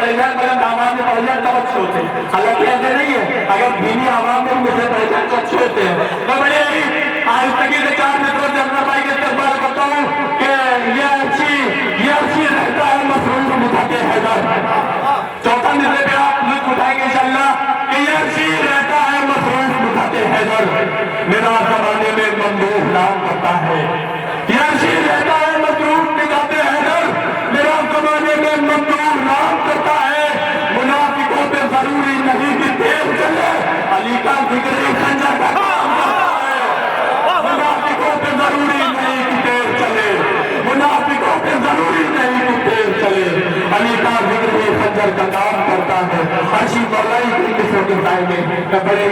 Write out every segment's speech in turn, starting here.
परेशान मगर आवाम में परेशान तब अच्छे होते हैं। हालांकि ऐसे नहीं है, अगर धीमी आवाम में मुझे परेशान तो अच्छे होते हैं। मैं बड़े आज तक से 4 मित्रों से अपना भाई के इस्तेमाल करता हूँ कि ये अच्छी रहता है मसरूम उठाते हैदर। चौथा मित्र पे आप लुत्फ उठाएंगे इंशाल्लाह कि ये अच्छी रहता है मसरूम उठाते हैदर। मेरा जमाने में मंदूह नाम करता है, ये अच्छी रहता है मसरूम उठाते हैदर। मेरा जमाने में मंदूह नाम करता है। मुनाफिकों पे जरूरी नहीं कि तेल चले, अली का जिक्र खंजर का काम करता है। मुनाफिकों पे जरूरी नहीं कि तेल चले, मुनाफिकों पे जरूरी नहीं कि तेल चले, अली का जिक्र खंजर का काम करता है। अर्शी मौलाई की किस्मों के साइड में बड़े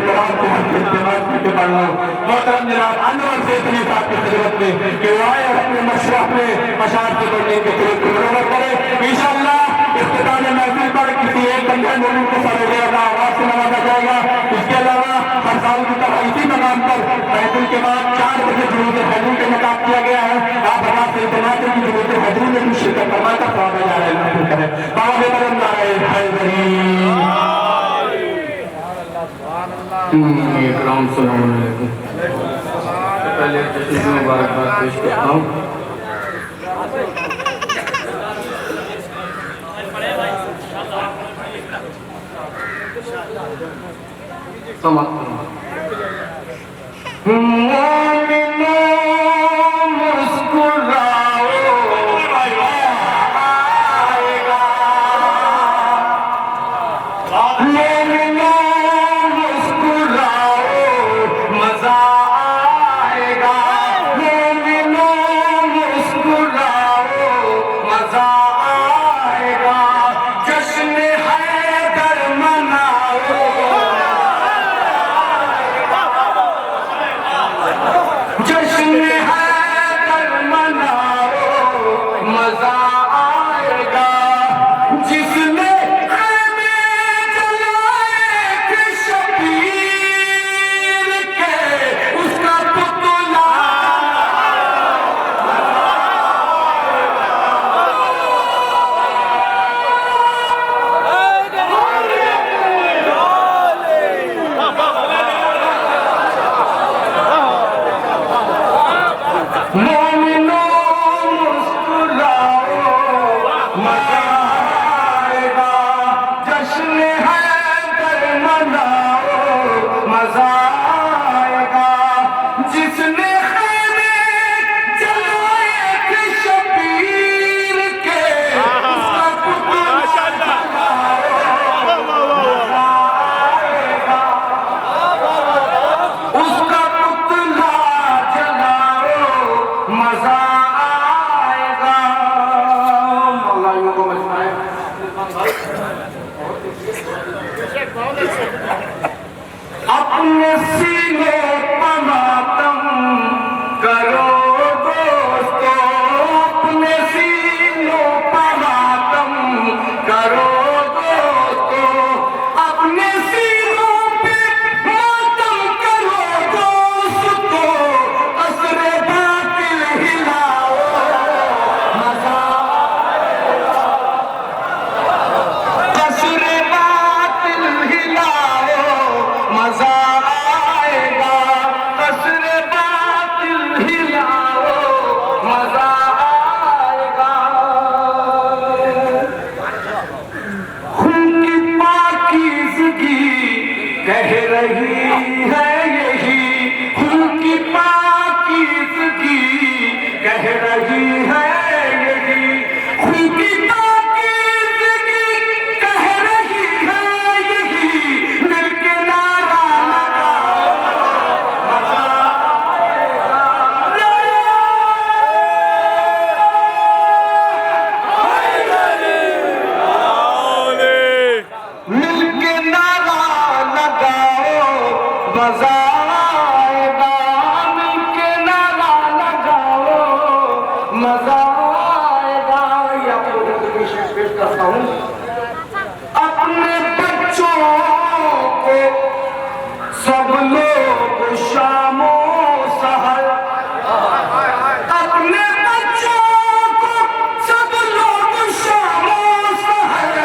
तमाम को हर इस्तेमाल करके पढ़ रहा हूँ। मोहतरम जनाब अनवर से इतनी साथ की खिदमत में कि वो आए और अपने मशरा में मशार से बढ़ने के खिलाफ मुनव्वर करे। इंशाअल्लाह इख्तिताम महफिल पर किसी एक बंदे मोमिन को सरोगे का आवाज से नवाजा जाएगा। इसके अलावा हर साल की तरह इसी मकाम पर महफिल के बाद 4 बजे जुलूस हजूर का निकाह किया गया है। आप हमारे से इतमाद की जुलूस हजूर में भी शिरकत फरमाकर सवाब जा रहे हैं करें। बाबा बेबरम नारे हैदरी इकराम सलाम अलैकुम। पहले जश्न मुबारकबाद पेश करता हूँ। अपने सीने पर मातम करो दोस्तों, अपने सीनों पर मातम करो दोस्तों, अपने सीनों पे मातम करो दोस्तों, असरे बातिल हिलाओ मजा असरे बातिल हिलाओ मजा आएगा, असरे बातिल हिलाओ मजा आएगा। खून की पाकीज़गी कह रही है यही, खून की पाकीज़गी कह रही है यही, खून की पाकीज़गी कह रही है यही, मिलके नारा लगाओ मजा मिलके नारा लगाओ मजा आएगा, मिलके नारा लगाओ मजा आएगा। ये आपको विशेष पेश करता हूँ। अपने बच्चों को सब लोग शामो सहर, अपने बच्चों को सब लोग शामो सहर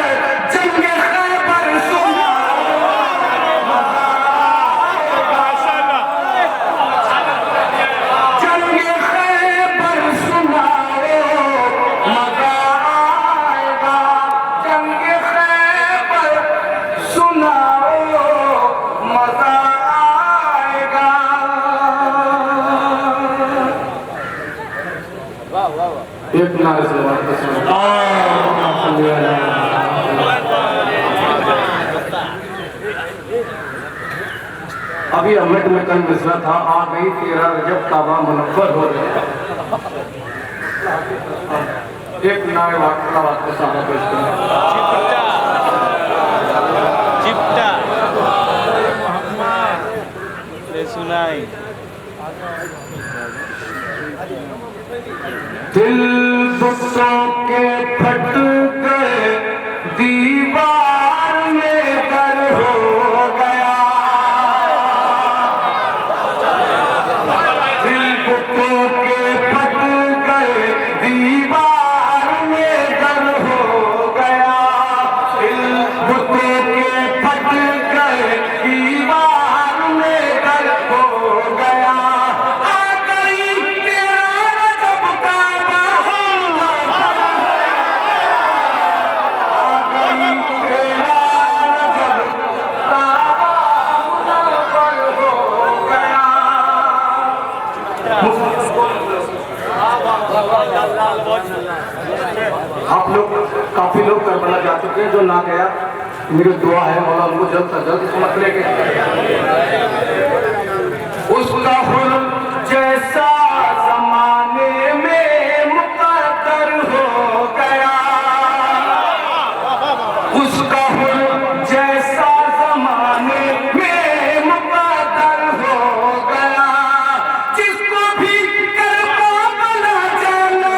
एक नारे से अभी अमिट में कल मिसरा था, आ गई 13 रजब ताबा मुनव्वर हो गया। एक नारे वाक़ा वाक़ा सारा पेश करें। सुनाई दिल दुखों के फट गए, दीवार में दर हो गया। दिल दुखों के फट गए, दीवार में दर हो गया। दिल दुखों के फट गए, दीवार में दर हो गया। आप लोग काफी लोग करबला जा चुके हैं, जो ना गया मेरी दुआ है मौला उनको जल्द से जल्द समझ लेके उसका हुल्म जैसा जमाने में मुकद्दर हो गया। उसका हुल्म जैसा जमाने में मुकद्दर हो गया। जिसको भी करबला जाना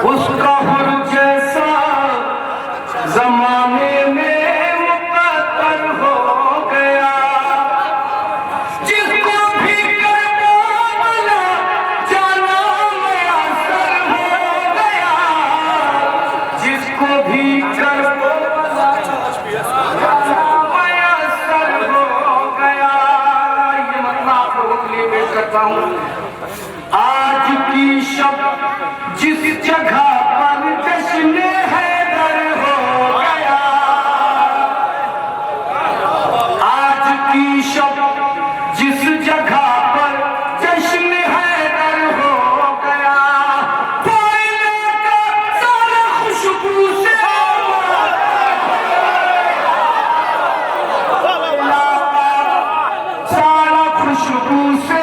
उसका हुर जैसा जमाने में मुकद्दर हो गया। जिसको भी करबला जाना मुयस्सर हो गया। जिसको भी करबला जाना मुयस्सर हो गया। ये मतलब आप लोगों के लिए पेश करता हूँ। आज की शब जिस जगह पर जश्न हैदर हो गया। आज की शब जिस जगह पर जश्न हैदर हो गया। कोयले का सारा खुशबू से सारा खुशबू से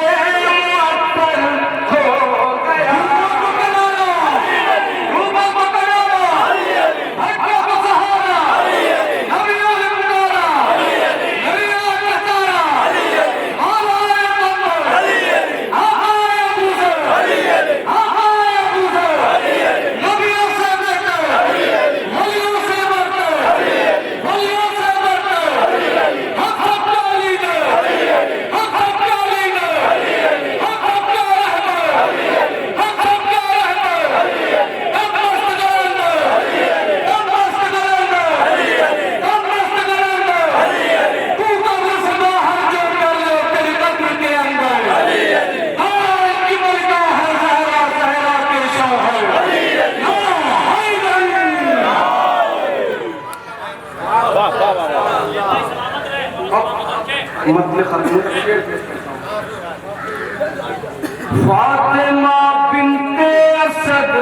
फातिमा बिन्ते असद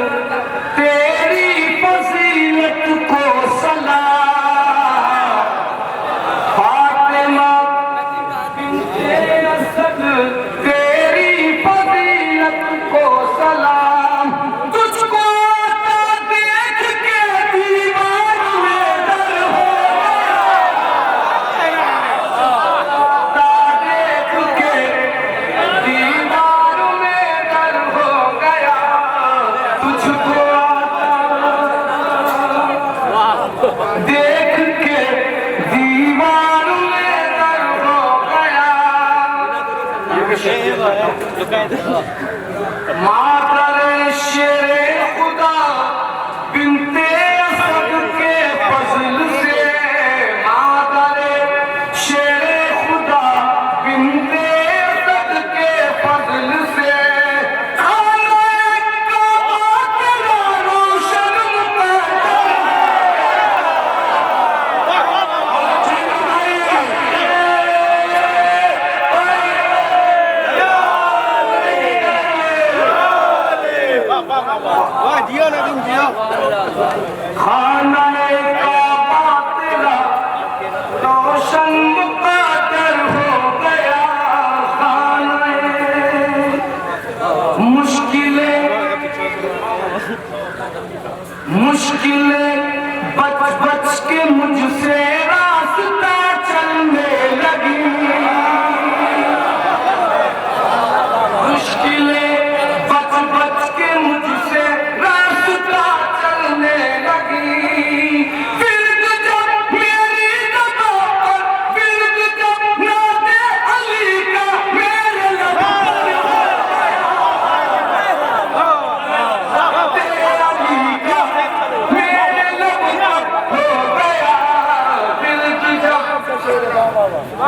तेरी फजीलत को सलाम। फातिमा बिन्ते असद तेरी फजीलत को सलाम। तुझको देख के दीवार में दर हो गया। मातर शेरे खुदा बिनते असद के फजल से, मातर शेरे खुदा बिनते असद के फजल से खाना काबा तेरा रोशन मुक़द्दर हो गया, खाना मुश्किलें बच बच के मुझसे रास्ता चलने लगी, मुश्किलें बच बच के मुझसे रास्ता चलने लगी। फिर जब मेरी दबा पर, फिर जब नाते अली का मेरे लब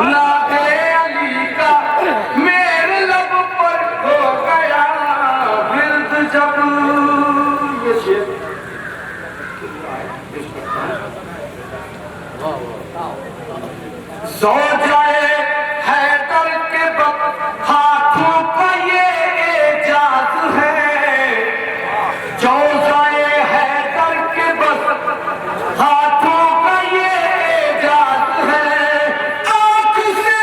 नाते अली का मेरे लब पर हो गया, विर्द जब ये शेर सो जाए हैदर के वक्त हाथों का ये एजाज है, जो जाए हैदर के वक्त हाथों का ये एजाज है, आंख से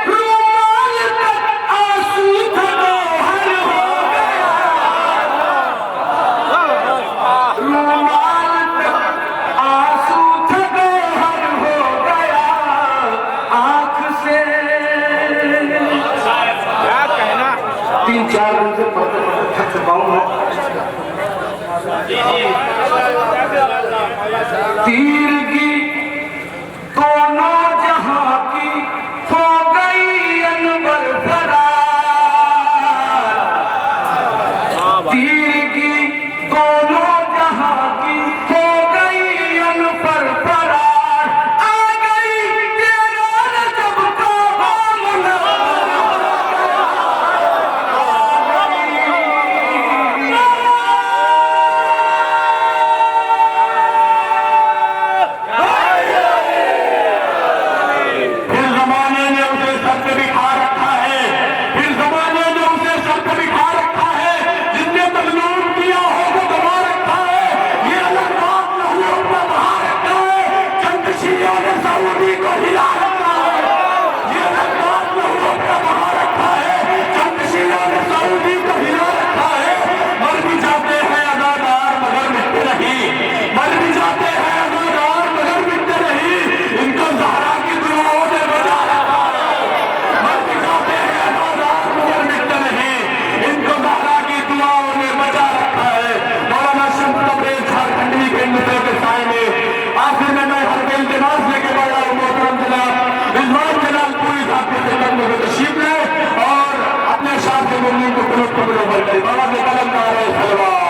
रुमाल तक आंसू धरोहर हो गया, रुमाल तक आंसू धरोहर हो गया, आंख से। क्या कहना, 3-4 दिन से पढ़ते पढ़ते थक चुका हूं मैं। तीरगी दोनों जहां की हो गई अनवर फरार, तीरगी दोनों जहां की हो गई अनवर फरार, आ गई तेरा रजब का बामना, फिर जमाने ने उसे सर पे बिठा रखा है, फिर जमाने ने उसे सर पे बिठा रखा है, जिसने मजलूम किया हो वो दबा रखा है, ये अलग बात महलूम पे बहा रखा है, चंद शीयों ने सऊदी को हिला रखा है, ये अलग बात महलूम पे बहा रखा है, चंद शीयों ने सऊदी को हिला रखा है। मर भी जाते हैं अदादार मगर मिटते नहीं, मर भी जाते हैं अदादार मगर मिटते नहीं, इनको ज़हरा की दुआओं ने बचा रखा है, मर भी जाते हैं अदादार मगर मिटते नहीं, इनको ज़हरा की दुआओं ने बचा रखा है। मौलाना शम्स तबरेज़ झारखंडी के नुज़े के साए में आखिर में मैं हर के इल्तिमास लेके बड़ा मोहतरम जनाब रिजवान जलाल पूरी साहब के खिदमत में तशरीफ लाए और अपने शाह के मुनीम को कुनूत को मुनव्वर करें। बाबा के कलमकार है सलवात।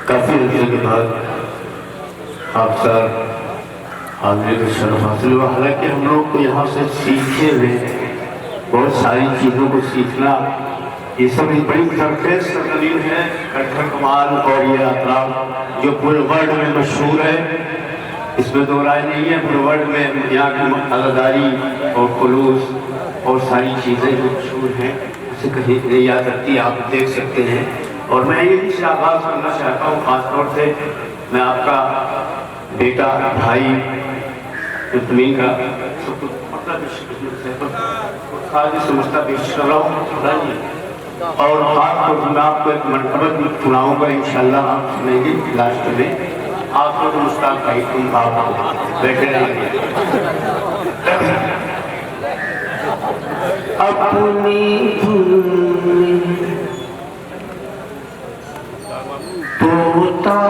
काफी अर्से के बाद आप सर हाजिर का शर्फ हासिल हुआ। हालांकि हम लोग को यहाँ से सीखे हुए बहुत सारी चीज़ों को सीखना, ये सब एक बड़ी सरफेस तकरीर है। कट्ठर कमाल और ये अतराब जो पूरे वर्ल्ड में मशहूर है, इसमें दो राय नहीं है। पूरे वर्ल्ड में यहाँ की अदादारी और खुलूस और सारी चीज़ें जो मशहूर हैं उसे कहीं नहीं याद रखती, आप देख सकते हैं। और मैं यही से आगाज़ करना चाहता हूँ, ख़ासतौर से मैं आपका बेटा भाई तमीन का सब कुछ मतलब खास समझता पेश कर रहा हूँ। और ख़ासतौर से मैं आपको एक मरतबत सुनाऊँगा इंशाअल्लाह, आप सुनेंगे लास्ट में। आपको तो मुश्ताक भाई तुम आप बैठे रहेंगे। अपनी तोता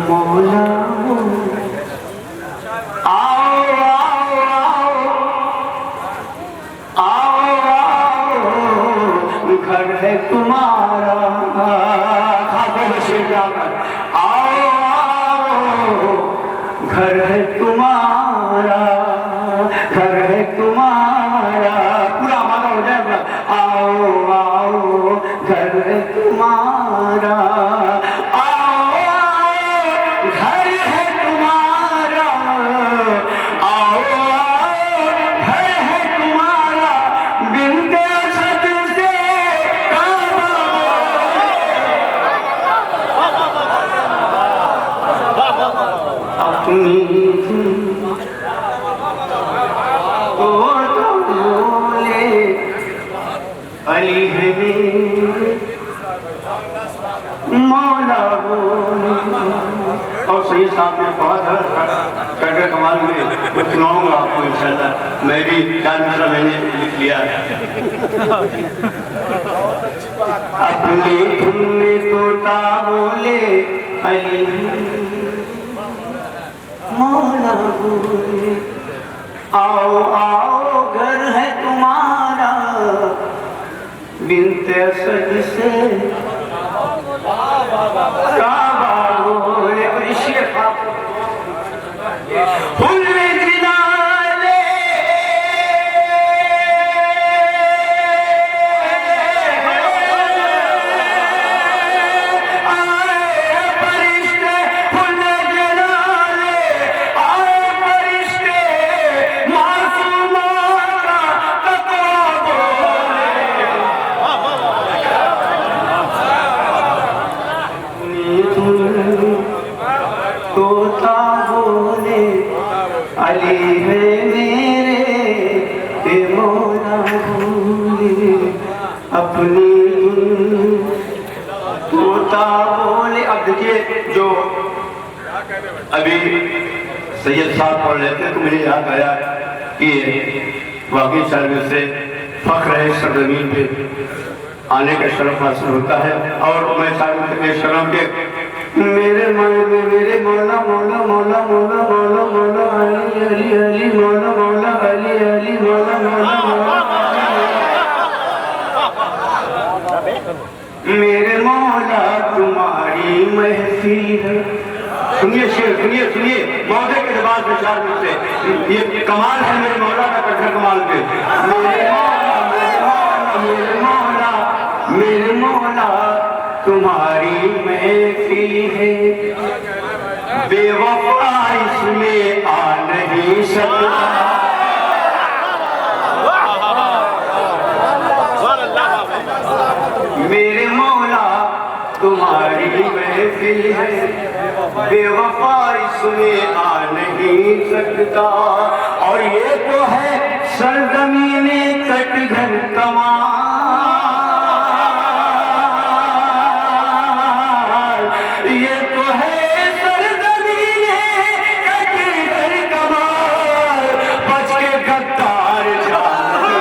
मौला हो। आओ आओ आओ आओ आओ घर है तुम्हारा, खाते बशे जाकर आओ आओ घर है तुम्हारा, घर है तुम्हारा, पूरा माना हो जाएगा। आओ आओ घर है तुम्हारा, आओ आओ घर है तुम्हारा, आओ आओ घर है तुम्हारा, बिनते असद से काबा अपनी तो बोले अली है मौला बोले। और सही साहब ने बहुत कर कमाल में मैं सुनाऊंगा आपको इंशाल्लाह। मैं भी 4 मिसरा मैंने लिख लिया है। अपनी धुन में तोता बोले अली मौला बोले, आओ आओ घर है तुम्हारा, बिनते असद से काबा बोले। और इसी तोता बोले अली है मेरे मौला बोले, अपनी तोता बोले। अब देखिए जो अभी सैयद साहब पढ़ रहे थे तो मुझे याद आया कि वाकई सर्विस से फख्र है सरजमीन पे आने का शरफ हासिल होता है। और मैं साबित के शरम के मेरे मेरे मौला मौला मौला मौला मौला मौला अली अली अली मौला मौला अली अली मौला मौला मेरे मौला तुम्हारी महफिल है। सुनिए शेर, सुनिए सुनिए मौजे के जवाब में 4 मिनट से ये कमाल है मेरे मौला का, कट्टर कमाल पे। मेरे मौला मेरे मौला मेरे मौला तुम्हारी महफिल है, बेवफा इसमें आ नहीं सकता। मेरे मौला तुम्हारी महफिल है, बेवफा इसमें आ नहीं सकता। और ये तो है सरजमीने कटघर कमाल, ये तो है सरजमीने कटघर कमाल, बच के गद्दार जाने।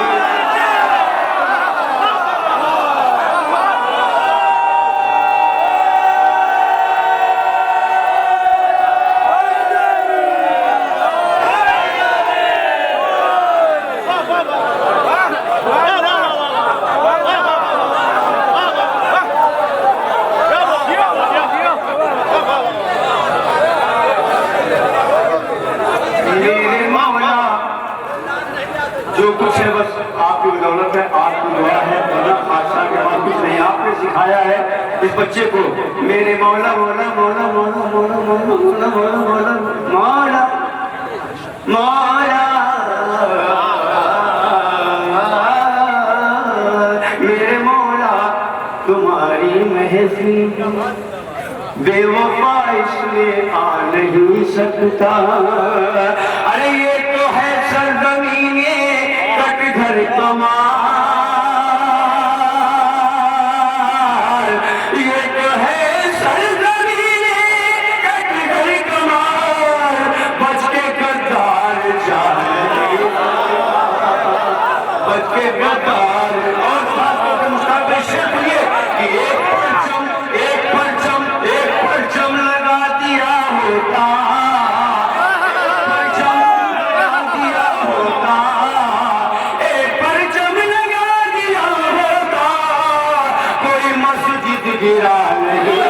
जो कुछ है बस आपकी बदौलत है, आपकी दुआ है, वरना बादशाह के पास कुछ नहीं। आपने सिखाया है इस बच्चे को मेरे मौला मौला मौला मौला मौला मौला मौला मौला मौला मौला मेरे मौला तुम्हारी महफिल, बेवफा इसमें आ नहीं सकता। अरे ये तो है सरजमीने कटघर कमाल, ये तो है सरजमीने कटघर कमाल, बच के गद्दार जाने, बच के गद्दार। और साथ में मुस्ताफिर शेख ये कि एक परचम लगा दिया गिरा नहीं।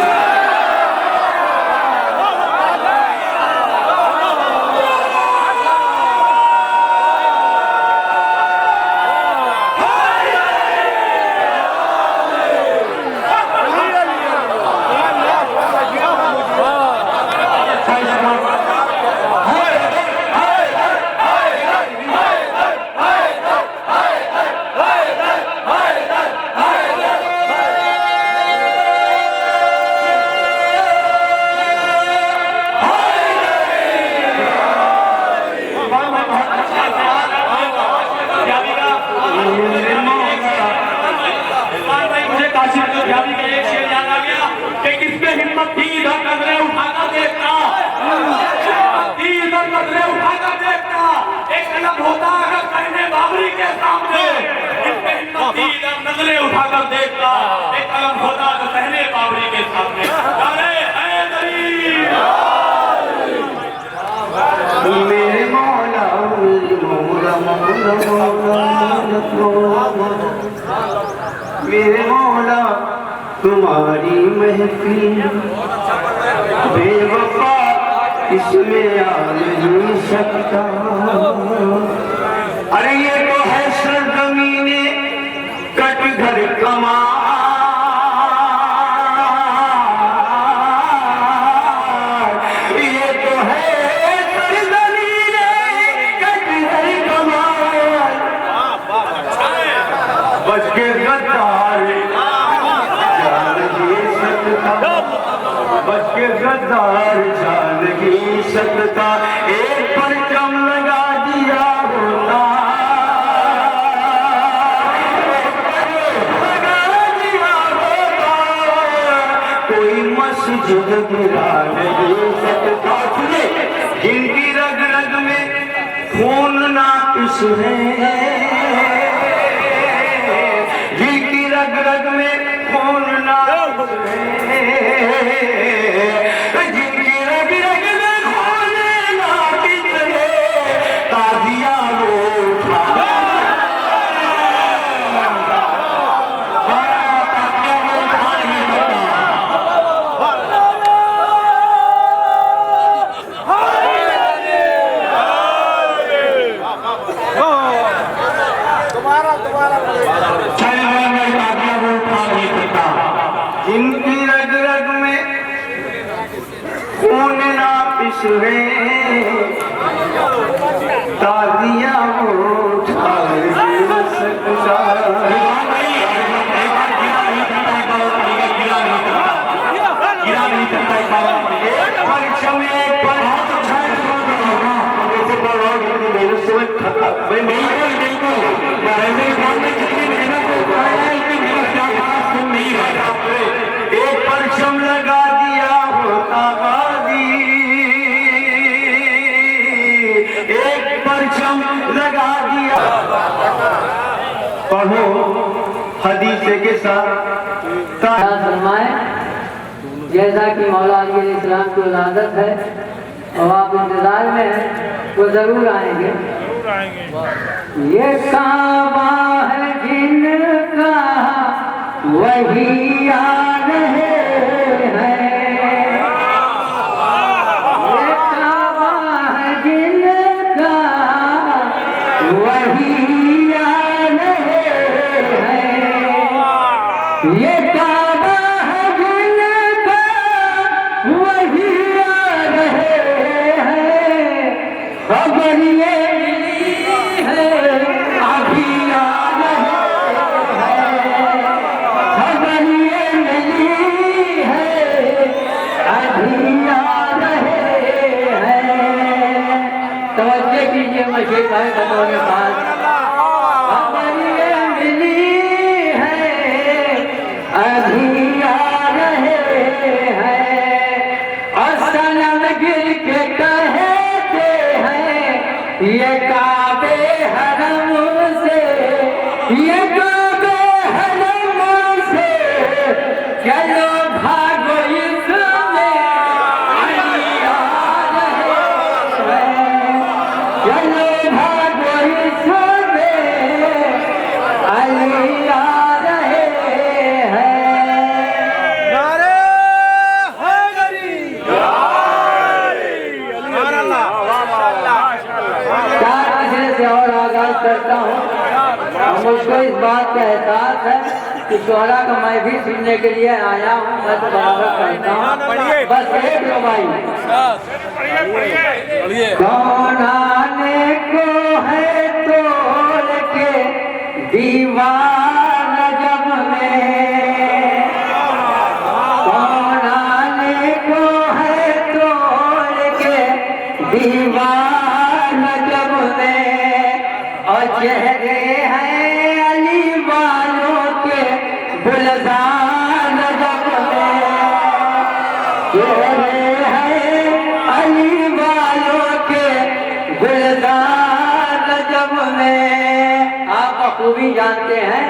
नजरें उठाकर देखता, एक कलम होता तो पहले बाबरी के सामने। मेरे मौला मौला मौला मौला मेरे मौला तुम्हारी महफिल बेवफा इसमें आ नहीं सकता। अरे ये तो है सरजमीने कटघर कमा, ये तो है सरजमीने कटघर कमा। बच के गद्दार जान ही सकता, बच के गद्दार जान ही सकता। एक परचम लगा दिया होता, कोई मस्जिद गिरा नहीं सकता। जिनकी रग रग में खून ना पिसने, जिनकी रग रग में खून ना पिसने, जिनकी रग रग में खून ना पिसने, ताजिया वो उठा जिनकी रग रग में खून ना पिसवे, ताजिया वो उठा नहीं सकता। एक परचम लगा दिया होता गाजी, एक परचम लगा दिया। पढ़ो हदीस के साथ फरमाए जैसा कि मौला अली इस्लाम की इजाज़त है और आप इंतजार में हैं, वो जरूर आएंगे। ये काबा है जिनका वही आ रहे हैं, ये काबा है जिनका वही आ रहे हैं, ये काबा है जिनका वही आ रहे हैं। खबर ये मिली है अभी आ रहे हैं, खबर ये मिली है अभी आ रहे हैं। तवज्जो कीजिए मशीद भाई बतौर के पास। खबर ये मिली है अभी आ रहे हैं, और सनम गिर के कहते हैं ये काबे हरम से, ये काबे हरम से चलो भागो इसमें अली आ रहे हैं, चलो भागो इसमें अली आ रहे हैं। करता हूँ और मुझको इस बात का एहसास है कि शोहरा का मैं भी सुनने के लिए आया हूँ। मैं तो बराबर करता हूँ, बस एक लो भाई। कौन आने को है तोड़ के दीवार जब में, कौन आने को है तोड़ के दीवार जब में, और चेहरे हैं अली वालों के गुलजार जब में, चेहरे हैं अली वालों के गुलजार जब में। आप बखूबी जानते हैं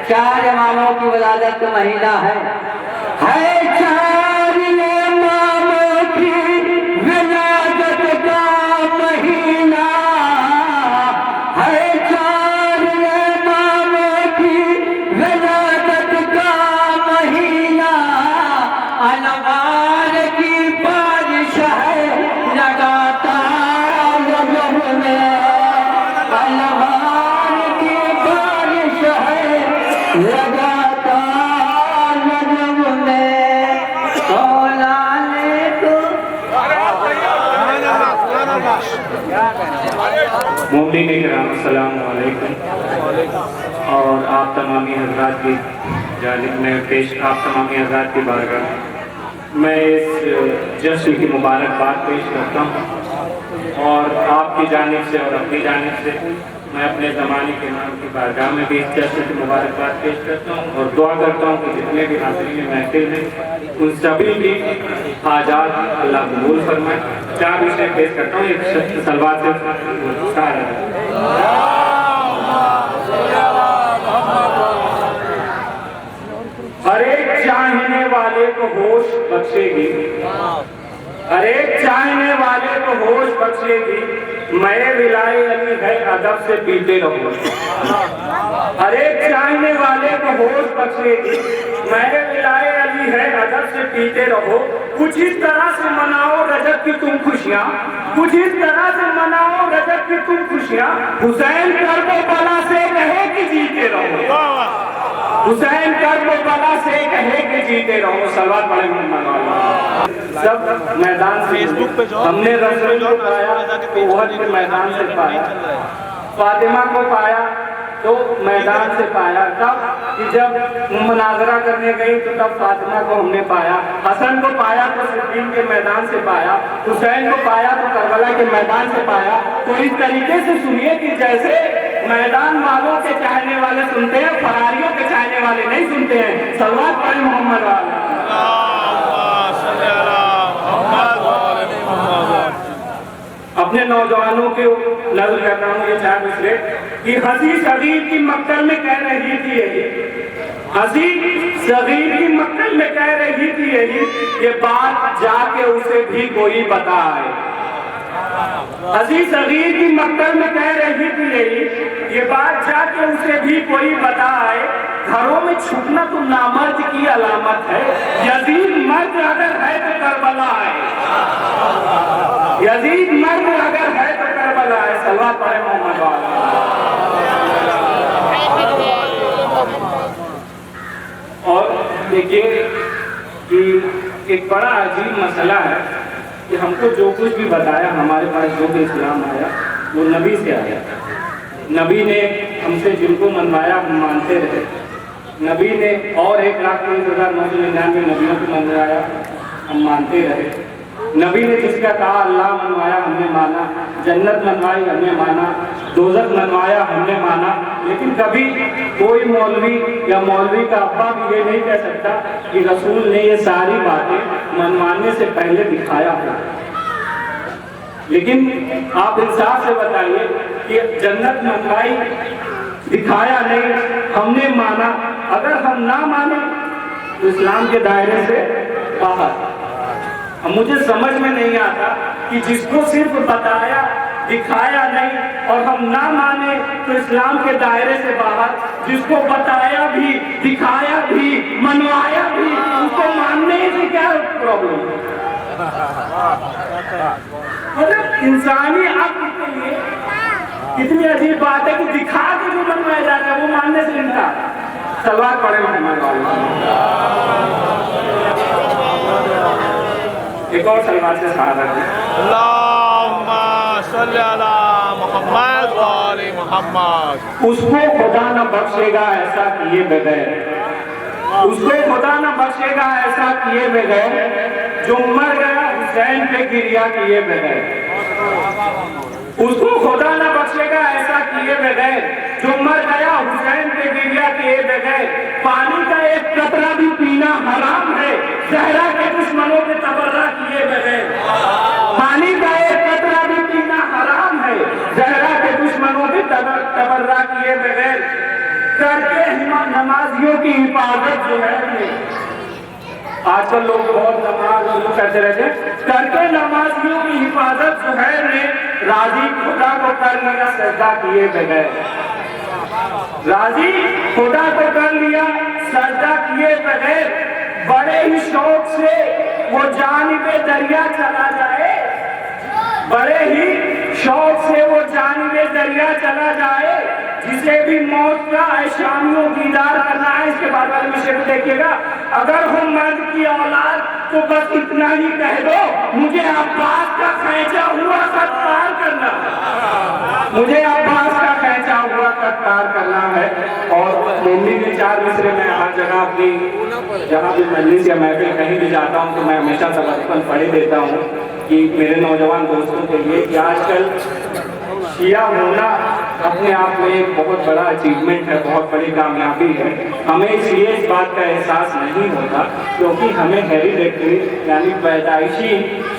4 इमामों की वलादत महीना है 4 इमामों की विलादत का महीना है, 4 इमामों की विलादत का महीना। अनवार की बारिश है लगातार नजर में, अनवार की बारिश है लगातार नजर में। कौन आने को मोमिन इकराम अस्सलाम वालेकुम। और आप तमामी हज़रात की जानिब में पेश, आप तमामी हज़रात की बारगाह मैं इस जश्न की मुबारकबाद पेश करता हूँ और आपकी जानिब से और अपनी जानिब से मैं अपने ज़माने के इमाम की बारगाह में भी इस जश्न की मुबारकबाद पेश करता हूँ और दुआ करता हूँ कि जितने भी हाज़रीन महफिल हैं उन सभी की हाजात अल्लाह कबूल फरमाए। 4 विषय पेश करता हूँ, एक सलवात से हर एक चाहने वाले को होश बख्शेगी, हर एक चाहने वाले को होश बख्शेगी, मैं विलाए अली है अदब से पीते रहो। हर एक चाहने वाले को होश बख्शेगी, मैं विलाए अली है अदब से पीते रहो। कुछ इस तरह से मनाओ रजब की तुम खुशियाँ, कुछ इस तरह से मनाओ रजब की तुम खुशियाँ। हुसैन करबला से कहे कि जीते रहो, हुसैन करबला से कहे कि जीते रहो। सलवात पढ़े मोहम्मद वाला। सब मैदान फेसबुक पे हमने रसूल को पाया तो वह मैदान से पाया, फातिमा को पाया तो मैदान से पाया। तब कि जब मुनाजरा करने गई तो तब फातिमा को हमने पाया, हसन को पाया तो सिद्दीन के मैदान से पाया, हुसैन को पाया तो करबला के मैदान से पाया। तो इस तरीके से सुनिए कि जैसे मैदान वालों के चाहने वाले सुनते हैं, फरारियों के चाहने वाले नहीं सुनते हैं। सलवात पढ़े मोहम्मद वाला। अपने नौजवानों के नजर करता हूँ ये 4 विषय कि हंसी सगीर की मक्तल में कह रही थी यही, हंसी सगीर की मक्तल में कह रही थी यही, ये बात जाके उसे भी कोई बताए। हंसी सगीर की मक्तल में कह रही थी यही, ये बात जाके उसे भी कोई बताए। घरों में छुपना तो नामर्द की अलामत है, यजीद मर्द अगर है तो करबला है, यजीद मर्द अगर है तो करबला है। सलवात पढ़े मोहम्मद वाला। और देखिए कि एक बड़ा अजीब मसला है कि हमको जो कुछ भी बताया, हमारे पास जो भी इस्लाम आया वो नबी से आया। नबी ने हमसे जिनको मनवाया हम मानते रहे, नबी ने और 1,30,999 नबियों को मनवाया हम मानते रहे। नबी ने जिसका कहा अल्लाह मनवाया हमने माना, जन्नत मनवाई हमने माना, दोज़ख मनवाया हमने माना। लेकिन कभी कोई मौलवी या मौलवी का अब्बा भी ये नहीं कह सकता कि रसूल ने ये सारी बातें मनवाने से पहले दिखाया हो। लेकिन आप इंसाफ से बताइए कि जन्नत मनवाई, दिखाया नहीं, हमने माना। अगर हम ना माने तो इस्लाम के दायरे से बाहर। अब मुझे समझ में नहीं आता कि जिसको सिर्फ बताया, दिखाया नहीं और हम ना माने तो इस्लाम के दायरे से बाहर, जिसको बताया भी, दिखाया भी, मनवाया भी, उसको मानने से क्या प्रॉब्लम? मतलब इंसानी अक्ल के लिए कितनी अजीब बात है कि दिखा के जो मनवाया जाता है वो मानने से इनका सलवार पड़े मोहम्मद वाले। एक और सलवार से सहारा दी। अल्लाहुम्मा सल्ली अला मुहम्मद व आले मुहम्मद। उसको खुदा न बख्शेगा ऐसा किए बगैर, उसको खुदा न बख्शेगा ऐसा किए बगैर जो मर गया हुसैन पे गिरिया किए बगैर। उसको खुदा न बख्शेगा ऐसा किए बगैर जो मर गया हुसैन पे गिरिया किए बगैर। पानी का एक कतरा भी पीना हराम है जहरा के दुश्मनों के तबर्रा किए बगैर। पानी का एक कतरा भी पीना हराम है जहरा के दुश्मनों के तबर्रा किए बगैर। करके नमाजियों की हिफाजत जो है, आजकल लोग बहुत नमाज करते रहते हैं, करके नमाजियों की हिफाजत जुहैर ने राजी खुदा को कर लिया सजदा किए बगैर। राजी खुदा को कर लिया सजदा किए बगैर। बड़े ही शौक से वो जानिबे दरिया चला जाए, बड़े ही शौक से वो जानिबे दरिया चला जाए। जिसे भी मौत का ऐशामियों दीदार करना है, इसके बाद वाले में शेर देखिएगा। अगर हम मर्द की औलाद तो बस इतना ही कह दो, मुझे अब्बास का खैचा हुआ सत्कार करना है, मुझे अब्बास का खैचा हुआ सत्कार करना है। और मोमिन के 4 मिसरे में हर जगह अपनी जहाँ भी मजलिस या महफिल कहीं भी जाता हूँ तो मैं हमेशा सबकन पढ़े देता हूँ कि मेरे नौजवान दोस्तों के लिए कि आजकल शिया होना अपने आप में एक बहुत बड़ा अचीवमेंट है, बहुत बड़ी कामयाबी है। हमें इसलिए इस बात का एहसास नहीं होता क्योंकि हमें हेरिडेटरी यानी पैदाइशी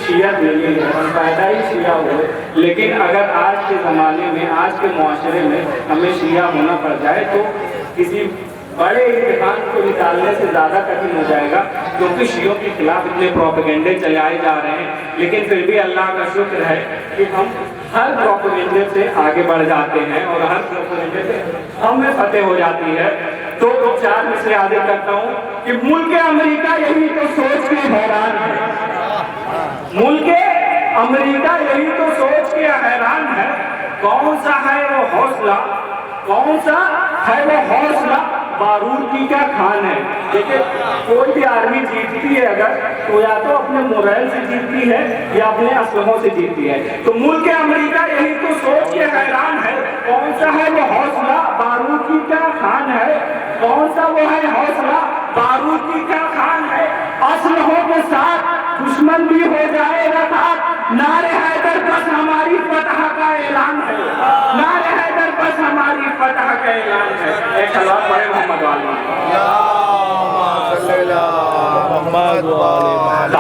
शियत मिली है, हम पैदाइश शिया हुए। लेकिन अगर आज के ज़माने में, आज के मुआशरे में हमें शिया होना पड़ जाए तो किसी बड़े इम्तिहान को निकालने से ज़्यादा कठिन हो जाएगा, क्योंकि शियों के खिलाफ इतने प्रोपेगेंडे चलाए जा रहे हैं। लेकिन फिर भी अल्लाह का शुक्र है कि हम हर प्रोपेगेंडे से आगे बढ़ जाते हैं और हर प्रोपेगेंडे से हमें फतेह हो जाती है। तो 4 मिसरे आगे करता हूँ कि मुल्क अमेरिका यही तो सोच के हैरान है, मुल्क अमेरिका यही तो सोच के हैरान है। कौन सा है वो हौसला, कौन सा है वो हौसला बारूद की क्या खान है। देखिए कोई भी आर्मी जीतती है अगर तो या तो अपने मोरल से जीतती है या अपने असलहों से जीतती है। तो मुल्क अमेरिका यही तो सोच के हैरान है, कौन सा है वो हौसला बारूद की क्या खान है, कौन सा वो है हौसला बारूद की क्या खान है। असलहों के साथ दुश्मन भी हो जाएगा साथ, नारे हैदर बस हमारी फतह का ऐलान है, नारे हैदर बस हमारी फतह का ऐलान है। एक सलात पढ़े मोहम्मद वाले।